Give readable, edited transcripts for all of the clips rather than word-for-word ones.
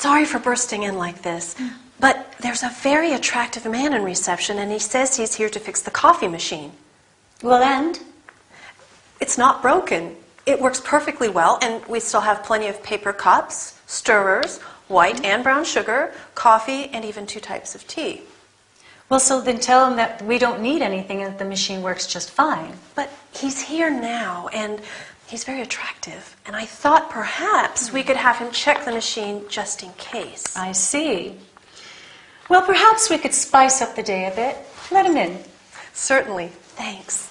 Sorry for bursting in like this, but there's a very attractive man in reception, and he says he's here to fix the coffee machine. Well, and? It's not broken. It works perfectly well, and we still have plenty of paper cups, stirrers, white and brown sugar, coffee, and even 2 types of tea. Well, so then tell him that we don't need anything and that the machine works just fine. But he's here now, and he's very attractive, and I thought perhaps we could have him check the machine just in case. I see. Well, perhaps we could spice up the day a bit. Let him in. Certainly. Thanks.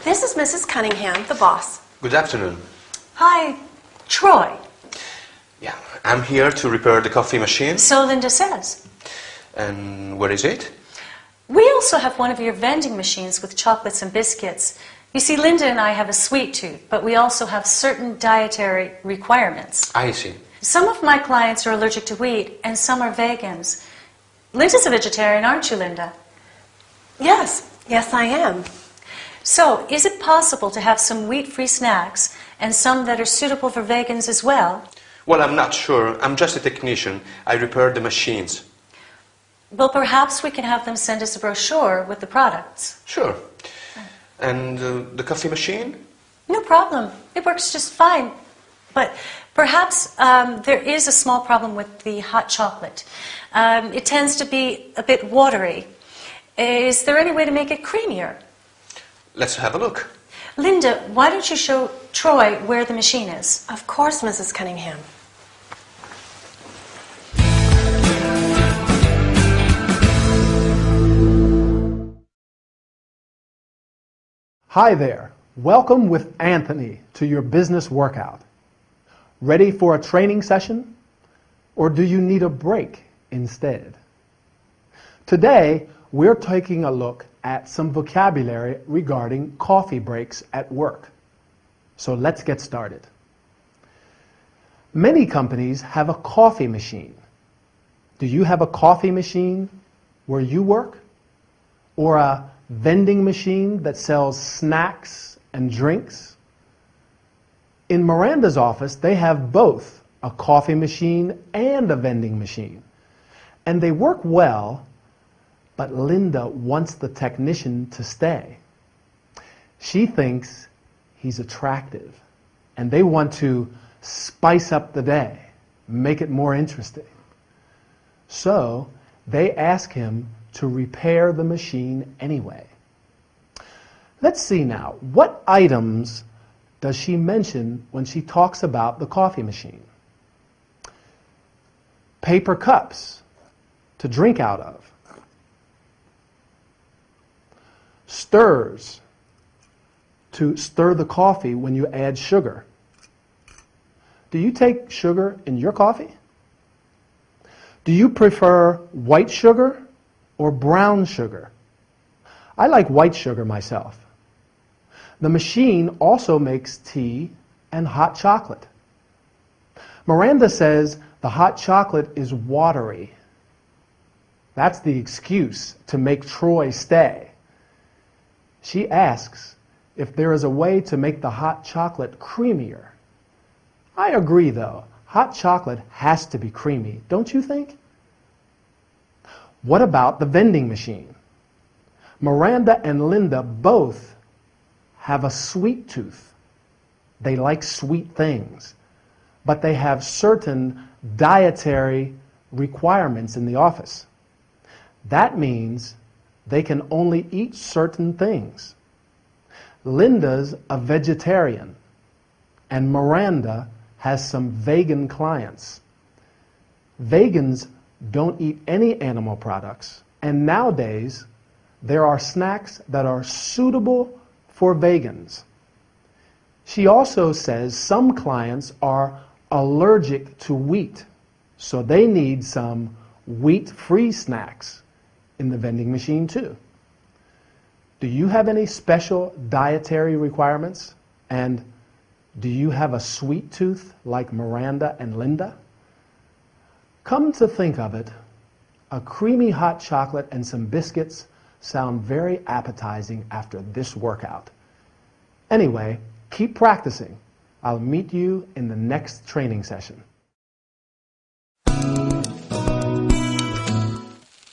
This is Mrs. Cunningham, the boss. Good afternoon. Hi, Troy. Yeah, I'm here to repair the coffee machine. So Linda says. And where is it? We also have one of your vending machines with chocolates and biscuits. You see, Linda and I have a sweet tooth, but we also have certain dietary requirements. I see. Some of my clients are allergic to wheat, and some are vegans. Linda's a vegetarian, aren't you, Linda? Yes, I am. So, is it possible to have some wheat-free snacks and some that are suitable for vegans as well? Well, I'm not sure. I'm just a technician. I repair the machines. Well, perhaps we can have them send us a brochure with the products. Sure. And the coffee machine? No problem. It works just fine. But perhaps there is a small problem with the hot chocolate. It tends to be a bit watery. Is there any way to make it creamier? Let's have a look. Linda, why don't you show Troy where the machine is? Of course, Mrs. Cunningham. Hi there. Welcome with Anthony to your business workout. Ready for a training session? Or do you need a break instead? Today, we're taking a look at some vocabulary regarding coffee breaks at work. So let's get started. Many companies have a coffee machine. Do you have a coffee machine where you work? Or a vending machine that sells snacks and drinks? In Miranda's office, they have both a coffee machine and a vending machine. And they work well, but Linda wants the technician to stay. She thinks he's attractive, and they want to spice up the day, make it more interesting. So they ask him to repair the machine anyway. Let's see now, what items does she mention when she talks about the coffee machine? Paper cups to drink out of. Stirs to stir the coffee when you add sugar. Do you take sugar in your coffee? Do you prefer white sugar or brown sugar? I like white sugar myself. The machine also makes tea and hot chocolate. Miranda says the hot chocolate is watery. That's the excuse to make Troy stay. She asks if there is a way to make the hot chocolate creamier. I agree, though. Hot chocolate has to be creamy, don't you think? What about the vending machine? Miranda and Linda both have a sweet tooth. They like sweet things, but they have certain dietary requirements in the office. That means they can only eat certain things. Linda's a vegetarian, and Miranda has some vegan clients. Vegans don't eat any animal products, and nowadays there are snacks that are suitable for vegans. She also says some clients are allergic to wheat, so they need some wheat-free snacks in the vending machine too. Do you have any special dietary requirements? And do you have a sweet tooth like Miranda and Linda? Come to think of it, a creamy hot chocolate and some biscuits sound very appetizing after this workout. Anyway, keep practicing. I'll meet you in the next training session.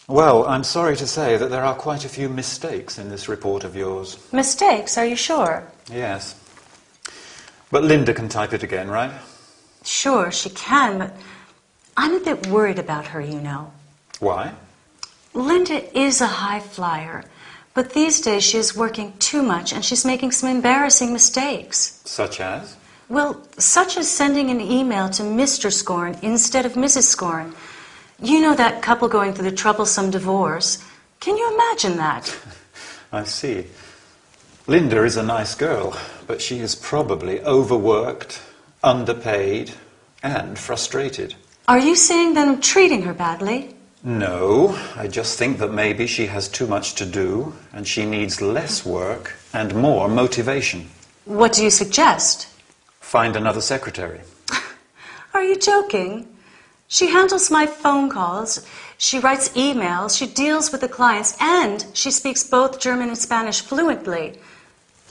Well, I'm sorry to say that there are quite a few mistakes in this report of yours. Mistakes, are you sure? Yes. But Linda can type it again, right? Sure, she can, but I'm a bit worried about her, you know. Why? Linda is a high flyer, but these days she is working too much and she's making some embarrassing mistakes. Such as? Well, such as sending an email to Mr. Scorn instead of Mrs. Scorn. You know that couple going through the troublesome divorce. Can you imagine that? I see. Linda is a nice girl, but she is probably overworked, underpaid, and frustrated. Are you saying that I'm treating her badly? No, I just think that maybe she has too much to do, and she needs less work and more motivation. What do you suggest? Find another secretary. Are you joking? She handles my phone calls, she writes emails, she deals with the clients, and she speaks both German and Spanish fluently.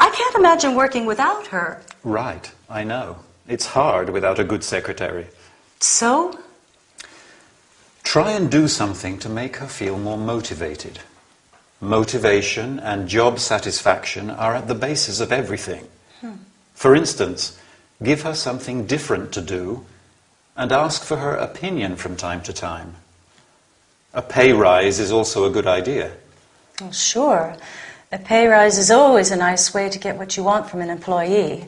I can't imagine working without her. Right, I know. It's hard without a good secretary. So? Try and do something to make her feel more motivated. Motivation and job satisfaction are at the basis of everything. For instance, give her something different to do and ask for her opinion from time to time. A pay rise is also a good idea. Well, sure. A pay rise is always a nice way to get what you want from an employee.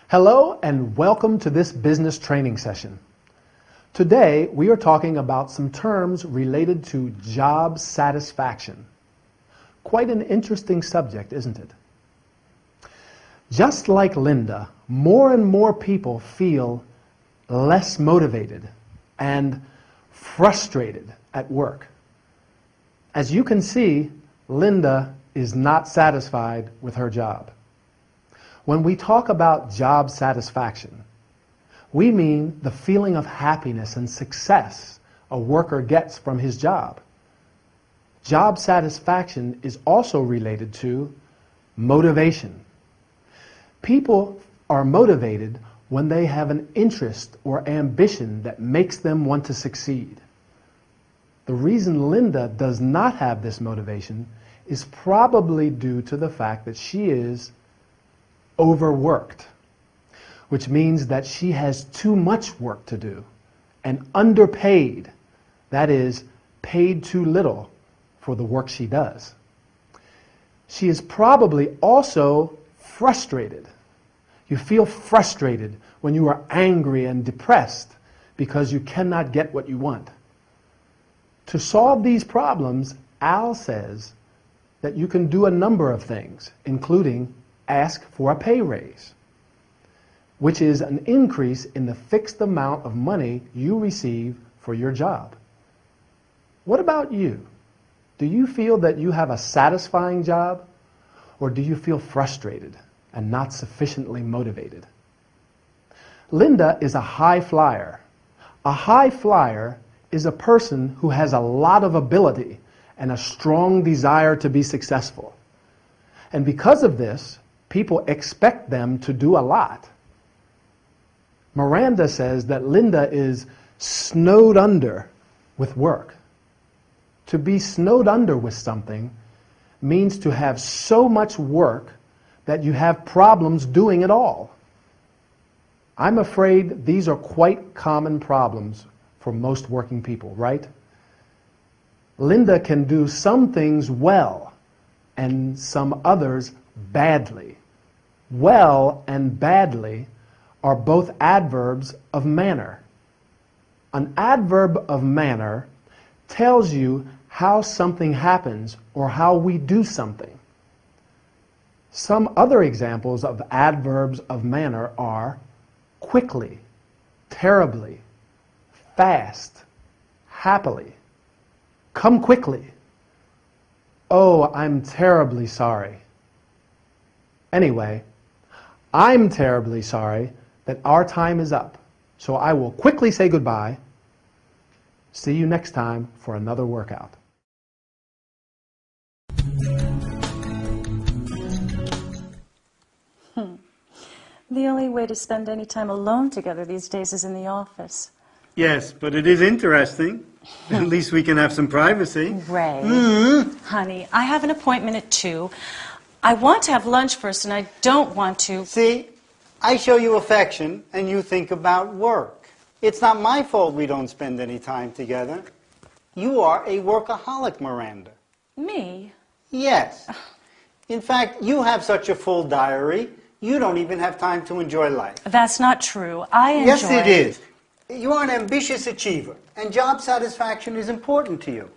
Hello and welcome to this business training session. Today we are talking about some terms related to job satisfaction. Quite an interesting subject, isn't it? Just like Linda, more and more people feel less motivated and frustrated at work. As you can see, Linda is not satisfied with her job. When we talk about job satisfaction, we mean the feeling of happiness and success a worker gets from his job. Job satisfaction is also related to motivation. People are motivated when they have an interest or ambition that makes them want to succeed. The reason Linda does not have this motivation is probably due to the fact that she is overworked, which means that she has too much work to do, and underpaid, that is, paid too little for the work she does. She is probably also frustrated. You feel frustrated when you are angry and depressed because you cannot get what you want. To solve these problems, Al says that you can do a number of things, including ask for a pay raise, which is an increase in the fixed amount of money you receive for your job. What about you? Do you feel that you have a satisfying job, or do you feel frustrated and not sufficiently motivated? Linda is a high flyer. A high flyer is a person who has a lot of ability and a strong desire to be successful. And because of this, people expect them to do a lot. Miranda says that Linda is snowed under with work. To be snowed under with something means to have so much work that you have problems doing it all. I'm afraid these are quite common problems for most working people, right? Linda can do some things well and some others badly. Well and badly are both adverbs of manner. An adverb of manner tells you how something happens or how we do something. Some other examples of adverbs of manner are quickly, terribly, fast, happily, come quickly, oh, I'm terribly sorry. Anyway, I'm terribly sorry that our time is up, so I will quickly say goodbye. See you next time for another workout. The only way to spend any time alone together these days is in the office. Yes, but it is interesting. At least we can have some privacy. Ray, honey, I have an appointment at 2. I want to have lunch first, and I don't want to... See, I show you affection, and you think about work. It's not my fault we don't spend any time together. You are a workaholic, Miranda. Me? Yes. In fact, you have such a full diary, you don't even have time to enjoy life. That's not true. I enjoy... Yes, it is. You are an ambitious achiever, and job satisfaction is important to you.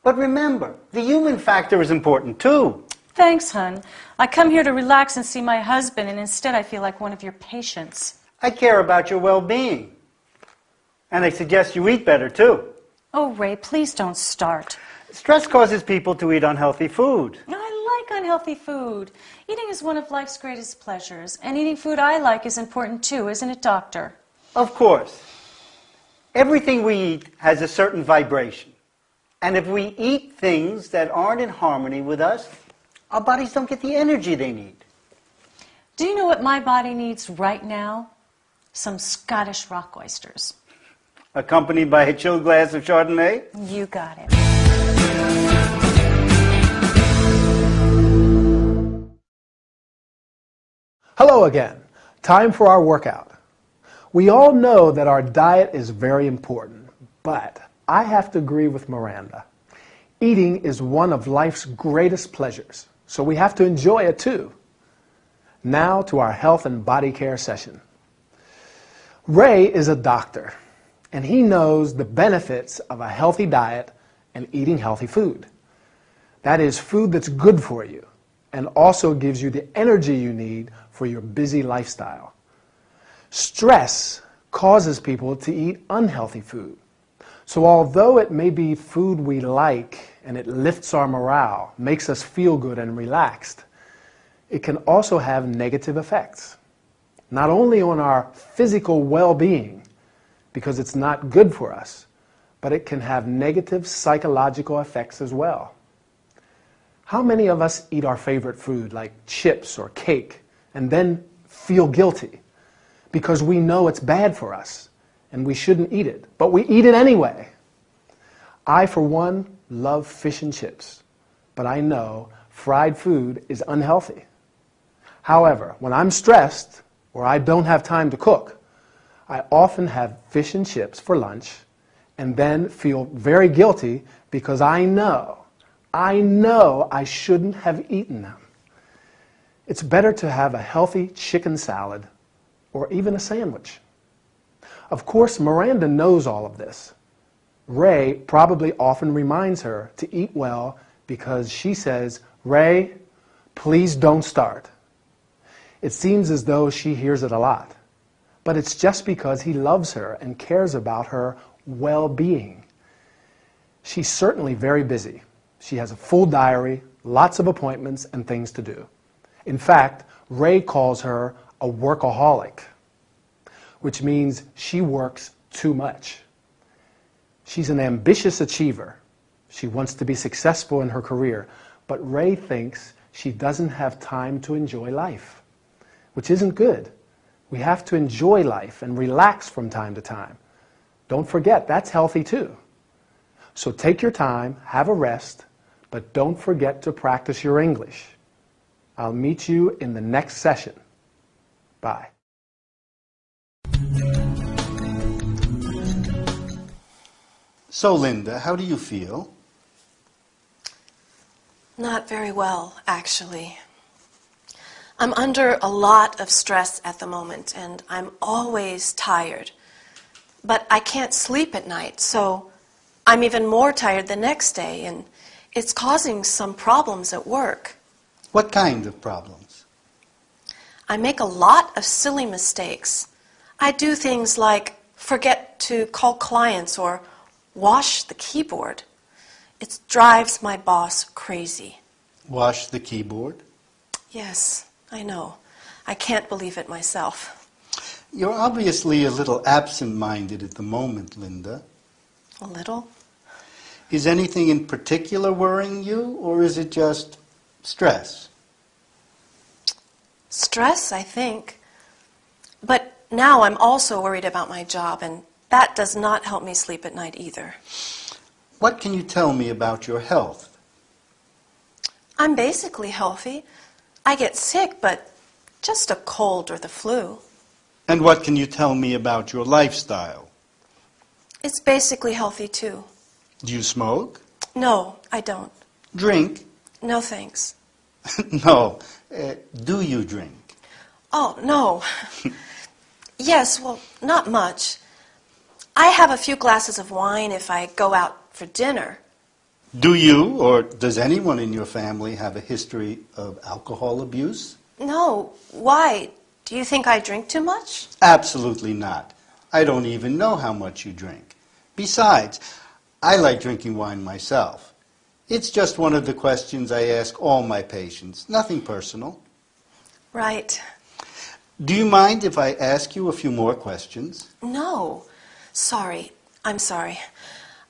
But remember, the human factor is important too. Thanks, hon. I come here to relax and see my husband, and instead I feel like one of your patients. I care about your well-being. And I suggest you eat better too. Oh, Ray, please don't start. Stress causes people to eat unhealthy food. I like unhealthy food. Eating is one of life's greatest pleasures, and eating food I like is important too, isn't it, Doctor? Of course. Everything we eat has a certain vibration. And if we eat things that aren't in harmony with us, our bodies don't get the energy they need. Do you know what my body needs right now? Some Scottish rock oysters. Accompanied by a chilled glass of Chardonnay? You got it. Hello again. Time for our workout. We all know that our diet is very important, but I have to agree with Miranda. Eating is one of life's greatest pleasures, so we have to enjoy it too. Now to our health and body care session. Ray is a doctor, and he knows the benefits of a healthy diet and eating healthy food. That is food that's good for you and also gives you the energy you need for your busy lifestyle. Stress causes people to eat unhealthy food. So although it may be food we like and it lifts our morale, makes us feel good and relaxed, it can also have negative effects. Not only on our physical well-being, because it's not good for us, but it can have negative psychological effects as well. How many of us eat our favorite food like chips or cake and then feel guilty because we know it's bad for us and we shouldn't eat it, but we eat it anyway? I, for one, love fish and chips, but I know fried food is unhealthy. However, when I'm stressed or I don't have time to cook, I often have fish and chips for lunch and then feel very guilty because I know I shouldn't have eaten them. It's better to have a healthy chicken salad or even a sandwich. Of course, Miranda knows all of this. Ray probably often reminds her to eat well because she says, "Ray, please don't start." It seems as though she hears it a lot, but it's just because he loves her and cares about her well-being. She's certainly very busy. She has a full diary, lots of appointments, and things to do. In fact, Ray calls her a workaholic, which means she works too much. She's an ambitious achiever. She wants to be successful in her career, but Ray thinks she doesn't have time to enjoy life, which isn't good. We have to enjoy life and relax from time to time. Don't forget, that's healthy too. So take your time, have a rest, but don't forget to practice your English. I'll meet you in the next session. Bye. So, Linda, how do you feel? Not very well, actually. I'm under a lot of stress at the moment, and I'm always tired. But I can't sleep at night, so I'm even more tired the next day, and it's causing some problems at work. What kind of problems? I make a lot of silly mistakes. I do things like forget to call clients or wash the keyboard. It drives my boss crazy. Wash the keyboard? Yes, I know. I can't believe it myself. You're obviously a little absent-minded at the moment, Linda. A little. Is anything in particular worrying you, or is it just stress? Stress, I think. But now I'm also worried about my job, and that does not help me sleep at night either. What can you tell me about your health? I'm basically healthy. I get sick, but just a cold or the flu. And what can you tell me about your lifestyle? It's basically healthy too. Do you smoke? No, I don't. Drink? No thanks. No. Do you drink? Oh, no. Yes, well, not much. I have a few glasses of wine if I go out for dinner. Do you, or does anyone in your family have a history of alcohol abuse? No, why? Do you think I drink too much? Absolutely not. I don't even know how much you drink. Besides, I like drinking wine myself. It's just one of the questions I ask all my patients, nothing personal. Right. Do you mind if I ask you a few more questions? No. Sorry. I'm sorry.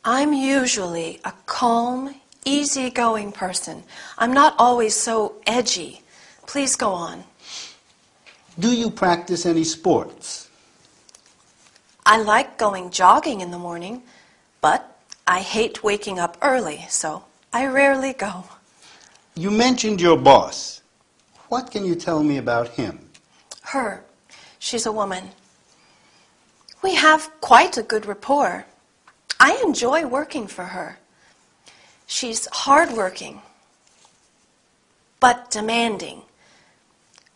I'm usually a calm, easygoing person. I'm not always so edgy. Please go on. Do you practice any sports? I like going jogging in the morning, but I hate waking up early, so I rarely go. You mentioned your boss. What can you tell me about him? Her. She's a woman. We have quite a good rapport. I enjoy working for her. She's hardworking, but demanding.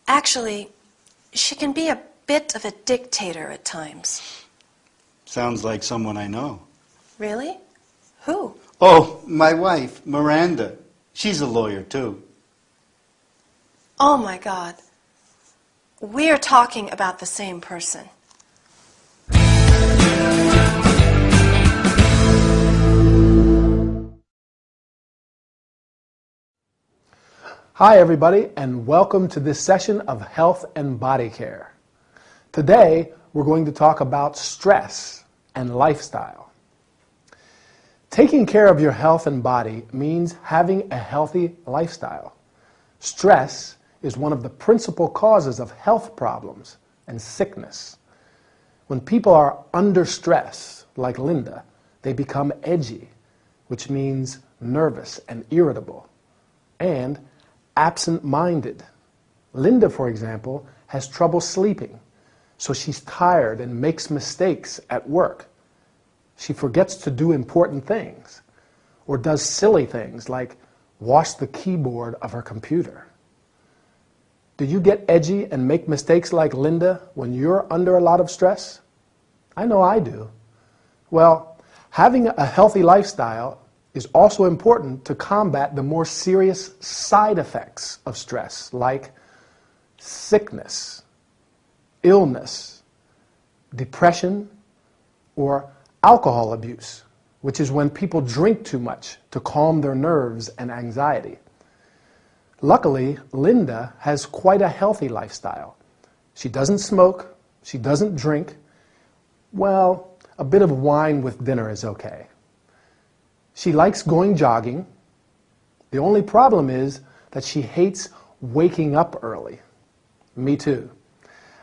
Actually, she can be a bit of a dictator at times. Sounds like someone I know. Really? Who? Oh, my wife, Miranda. She's a lawyer, too. Oh, my God. We're talking about the same person. Hi everybody, and welcome to this session of Health and Body Care. Today we're going to talk about stress and lifestyle. Taking care of your health and body means having a healthy lifestyle. Stress is one of the principal causes of health problems and sickness. When people are under stress, like Linda, they become edgy, which means nervous and irritable, and absent-minded. Linda, for example, has trouble sleeping, so she's tired and makes mistakes at work. She forgets to do important things, or does silly things like wash the keyboard of her computer. Do you get edgy and make mistakes like Linda when you're under a lot of stress? I know I do. Well, having a healthy lifestyle is also important to combat the more serious side effects of stress, like sickness, illness, depression, or alcohol abuse, which is when people drink too much to calm their nerves and anxiety. Luckily, Linda has quite a healthy lifestyle. She doesn't smoke, she doesn't drink. Well, a bit of wine with dinner is okay. She likes going jogging. The only problem is that she hates waking up early. Me too.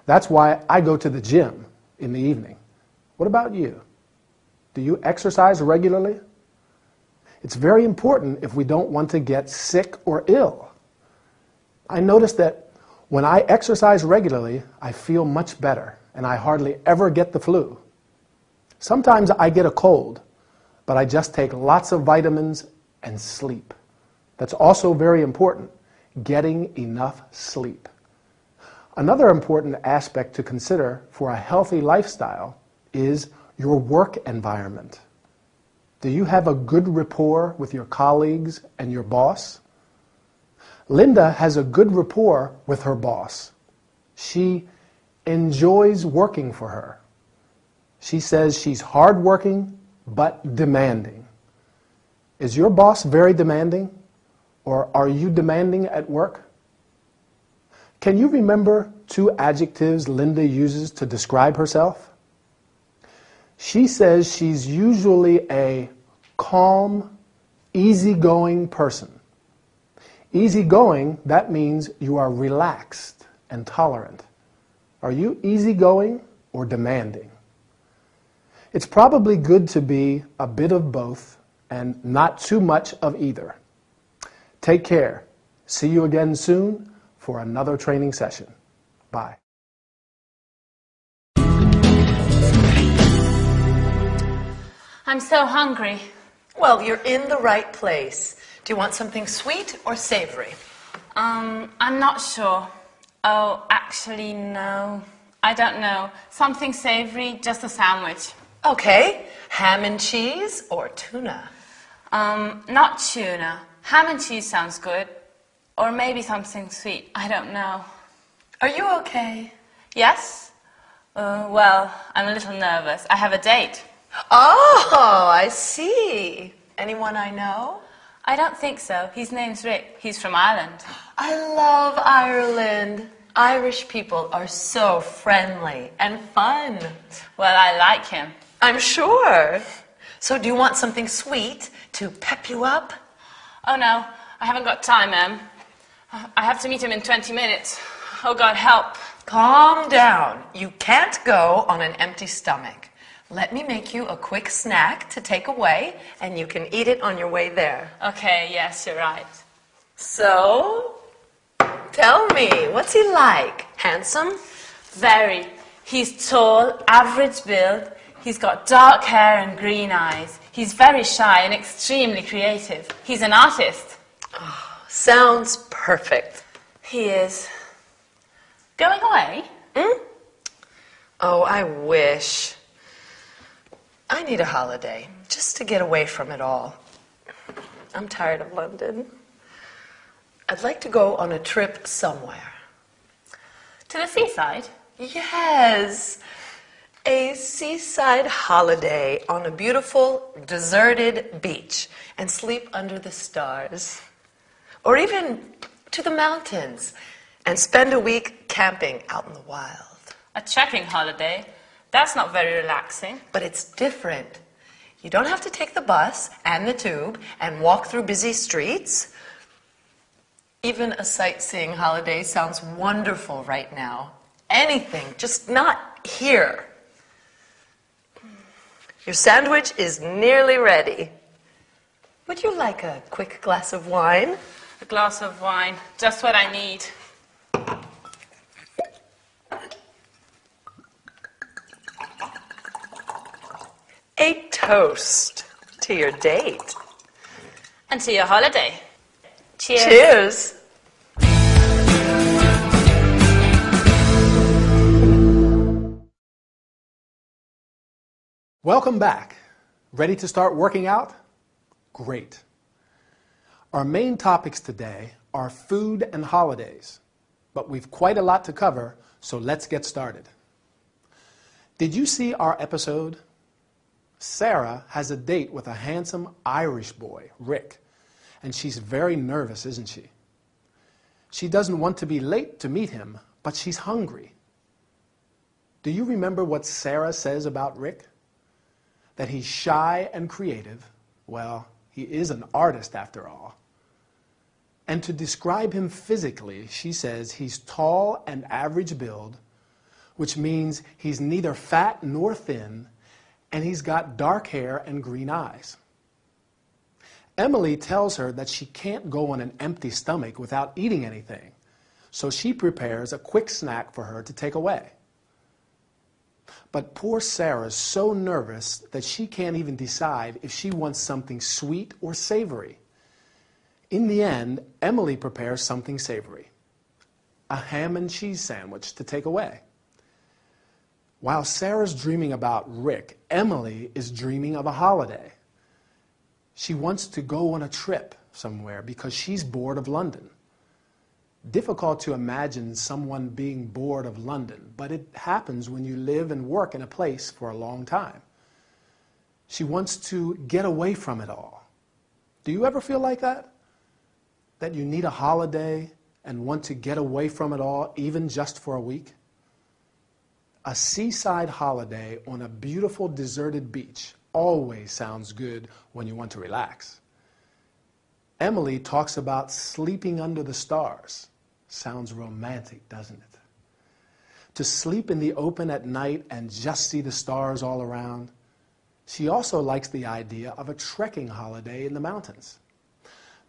That's why I go to the gym in the evening. What about you? Do you exercise regularly? It's very important if we don't want to get sick or ill. I notice that when I exercise regularly, I feel much better, and I hardly ever get the flu. Sometimes I get a cold, but I just take lots of vitamins and sleep. That's also very important, getting enough sleep. Another important aspect to consider for a healthy lifestyle is your work environment. Do you have a good rapport with your colleagues and your boss? Linda has a good rapport with her boss. She enjoys working for her. She says she's hardworking but demanding. Is your boss very demanding, or are you demanding at work? Can you remember 2 adjectives Linda uses to describe herself? She says she's usually a calm, easygoing person. Easygoing, that means you are relaxed and tolerant. Are you easygoing or demanding? It's probably good to be a bit of both and not too much of either. Take care. See you again soon for another training session. Bye. I'm so hungry. Well, you're in the right place. Do you want something sweet or savory? I'm not sure. Oh, actually, no. I don't know. Something savory, just a sandwich. Okay. Ham and cheese or tuna? Not tuna. Ham and cheese sounds good. Or maybe something sweet. I don't know. Are you okay? Yes? Well, I'm a little nervous. I have a date. Oh, I see. Anyone I know? I don't think so. His name's Rick. He's from Ireland. I love Ireland. Irish people are so friendly and fun. Well, I like him. I'm sure. So do you want something sweet to pep you up? Oh, no. I haven't got time, Em. I have to meet him in 20 minutes. Oh, God, help. Calm down. You can't go on an empty stomach. Let me make you a quick snack to take away, and you can eat it on your way there. Okay, yes, you're right. So, tell me, what's he like? Handsome? Very. He's tall, average build. He's got dark hair and green eyes. He's very shy and extremely creative. He's an artist. Oh, sounds perfect. He is. Going away? Oh, I wish. I need a holiday, just to get away from it all. I'm tired of London. I'd like to go on a trip somewhere. To the seaside? Yes, a seaside holiday on a beautiful, deserted beach and sleep under the stars. Or even to the mountains and spend a week camping out in the wild. A trekking holiday? That's not very relaxing. But it's different. You don't have to take the bus and the tube and walk through busy streets. Even a sightseeing holiday sounds wonderful right now. Anything, just not here. Your sandwich is nearly ready. Would you like a quick glass of wine? A glass of wine, just what I need. A toast to your date. And to your holiday. Cheers. Cheers. Welcome back. Ready to start working out? Great. Our main topics today are food and holidays, but we've quite a lot to cover, so let's get started. Did you see our episode? Sarah has a date with a handsome Irish boy, Rick, and she's very nervous, isn't she? She doesn't want to be late to meet him, but she's hungry. Do you remember what Sarah says about Rick? That he's shy and creative. Well, he is an artist after all. And to describe him physically, she says he's tall and average build, which means he's neither fat nor thin, and he's got dark hair and green eyes. Emily tells her that she can't go on an empty stomach without eating anything, so she prepares a quick snack for her to take away. But poor Sarah's so nervous that she can't even decide if she wants something sweet or savory. In the end, Emily prepares something savory, a ham and cheese sandwich to take away. While Sarah's dreaming about Rick, Emily is dreaming of a holiday. She wants to go on a trip somewhere because she's bored of London. Difficult to imagine someone being bored of London, but it happens when you live and work in a place for a long time. She wants to get away from it all. Do you ever feel like that? That you need a holiday and want to get away from it all, even just for a week? A seaside holiday on a beautiful deserted beach always sounds good when you want to relax. Emily talks about sleeping under the stars. Sounds romantic, doesn't it? To sleep in the open at night and just see the stars all around. She also likes the idea of a trekking holiday in the mountains.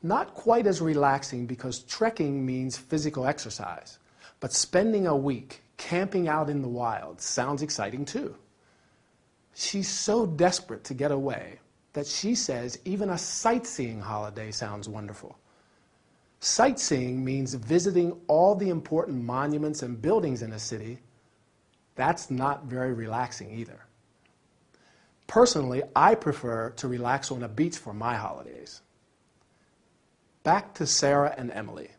Not quite as relaxing because trekking means physical exercise, but spending a week camping out in the wild sounds exciting too. She's so desperate to get away that she says even a sightseeing holiday sounds wonderful. Sightseeing means visiting all the important monuments and buildings in a city. That's not very relaxing either. Personally, I prefer to relax on a beach for my holidays. Back to Sarah and Emily.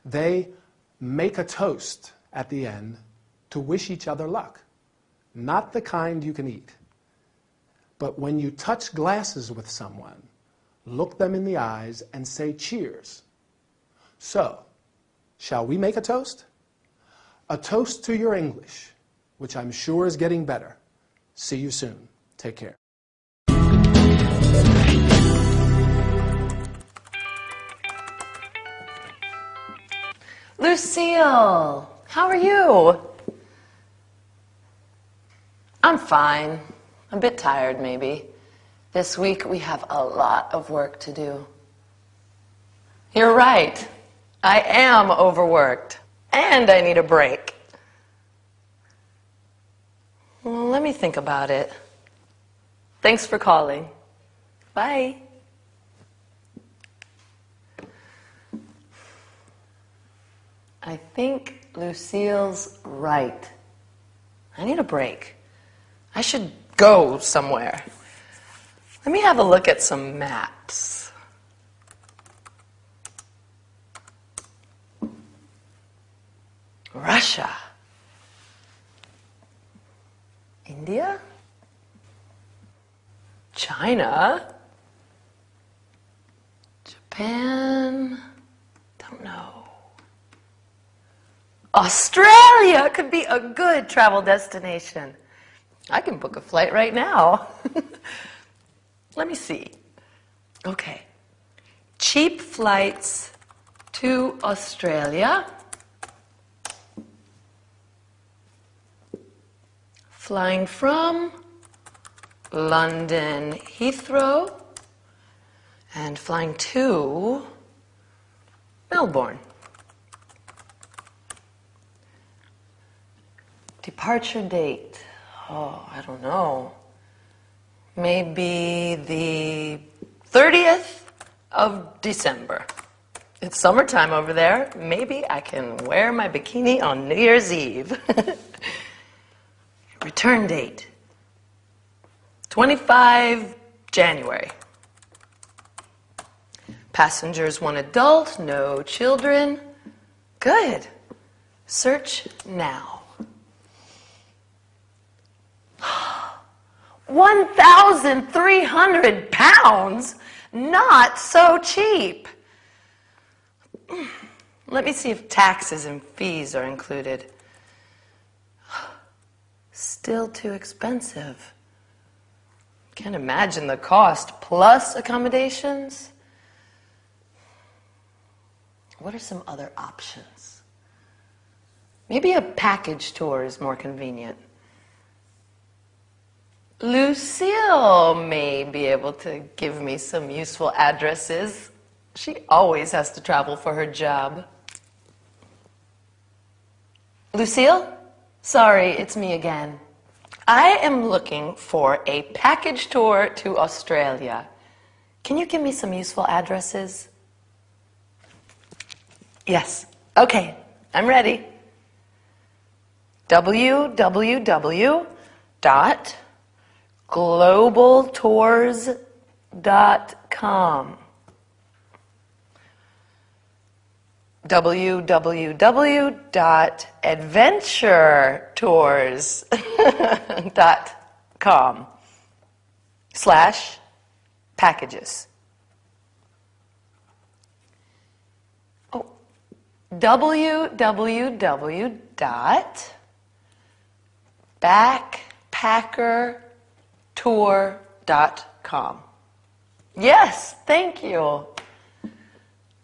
They make a toast at the end to wish each other luck. Not the kind you can eat. But when you touch glasses with someone, look them in the eyes and say cheers. So, shall we make a toast? A toast to your English, which I'm sure is getting better. See you soon. Take care. Lucille, how are you? I'm fine. A bit tired, maybe. This week we have a lot of work to do. You're right. I am overworked. And I need a break. Well, let me think about it. Thanks for calling. Bye. I think Lucille's right. I need a break. I should go somewhere. Let me have a look at some maps. Russia. India? China? Japan? Don't know. Australia could be a good travel destination. I can book a flight right now. Let me see. Okay. Cheap flights to Australia. Flying from London Heathrow and flying to Melbourne. Departure date. Oh, I don't know. Maybe the 30th of December. It's summertime over there. Maybe I can wear my bikini on New Year's Eve. Return date. 25 January. Passengers, 1 adult, no children. Good. Search now. 1,300 pounds? Not so cheap. Let me see if taxes and fees are included. Still too expensive. Can't imagine the cost plus accommodations. What are some other options? Maybe a package tour is more convenient. Lucille may be able to give me some useful addresses. She always has to travel for her job. Lucille? Sorry, it's me again. I am looking for a package tour to Australia. Can you give me some useful addresses? Yes. Okay, I'm ready. www.globaltours.com www.adventuretours.com/packages. Oh, www. Backpackertour.com. Yes, thank you.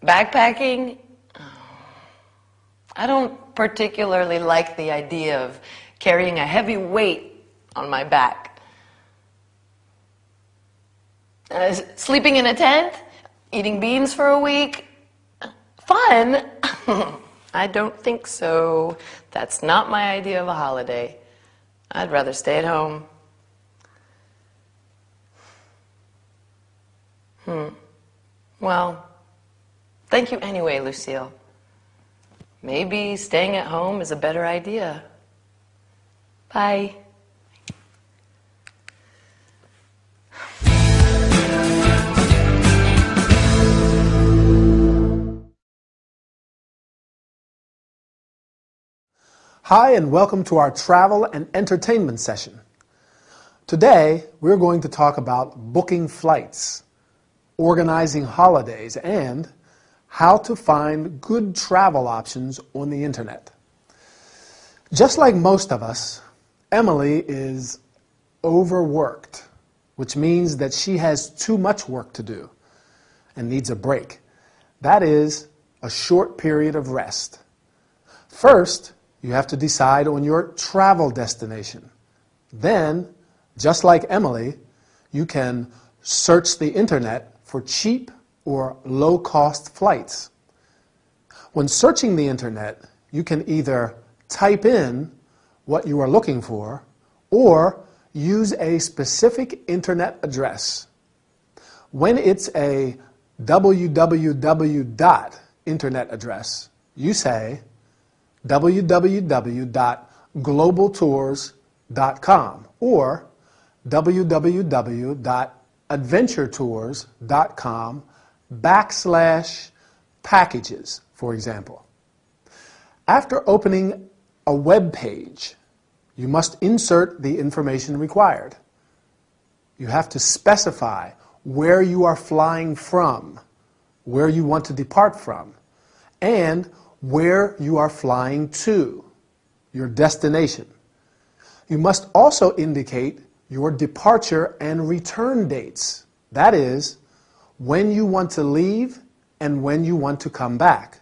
Backpacking? I don't particularly like the idea of carrying a heavy weight on my back. Sleeping in a tent? Eating beans for a week? Fun? I don't think so. That's not my idea of a holiday. I'd rather stay at home. Well, thank you anyway, Lucille. Maybe staying at home is a better idea. Bye. Hi, and welcome to our travel and entertainment session. Today, we're going to talk about booking flights, organizing holidays, and how to find good travel options on the internet. Just like most of us, Emily is overworked, which means that she has too much work to do and needs a break. That is a short period of rest. First, you have to decide on your travel destination. Then, just like Emily, you can search the internet for cheap or low-cost flights. When searching the internet, you can either type in what you are looking for or use a specific internet address. When it's a www. Internet address, you say www.globaltours.com or www.adventuretours.com/packages, for example. After opening a web page, you must insert the information required. You have to specify where you are flying from, where you want to depart from, and where you are flying to, your destination. You must also indicate your departure and return dates. That is, when you want to leave and when you want to come back.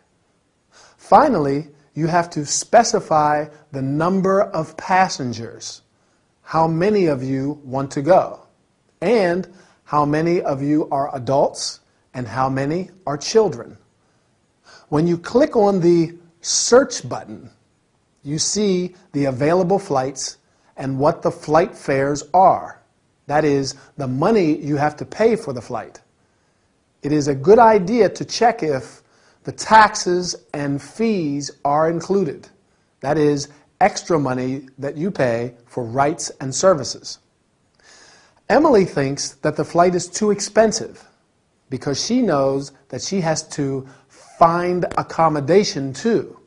Finally, you have to specify the number of passengers, how many of you want to go, and how many of you are adults and how many are children. When you click on the search button, you see the available flights and what the flight fares are. That is, the money you have to pay for the flight. It is a good idea to check if the taxes and fees are included. That is, extra money that you pay for rights and services. Emily thinks that the flight is too expensive because she knows that she has to find accommodation too.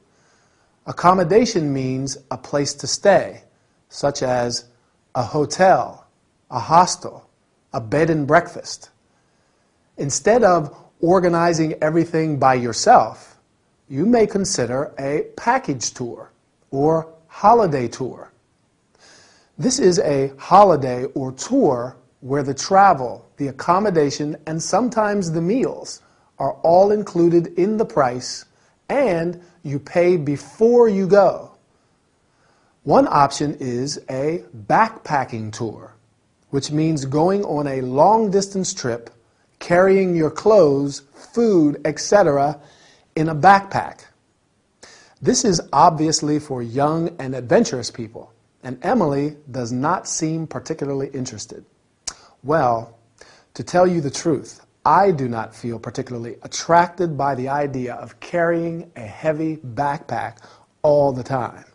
Accommodation means a place to stay, such as a hotel, a hostel, a bed and breakfast. Instead of organizing everything by yourself, you may consider a package tour or holiday tour. This is a holiday or tour where the travel, the accommodation, and sometimes the meals are all included in the price and you pay before you go. One option is a backpacking tour, which means going on a long-distance trip, carrying your clothes, food, etc. in a backpack. This is obviously for young and adventurous people, and Emily does not seem particularly interested. Well, to tell you the truth, I do not feel particularly attracted by the idea of carrying a heavy backpack all the time.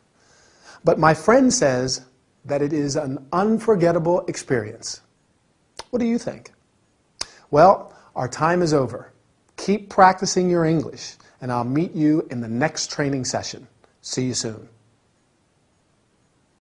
But my friend says that it is an unforgettable experience. What do you think? Well, our time is over. Keep practicing your English, and I'll meet you in the next training session. See you soon.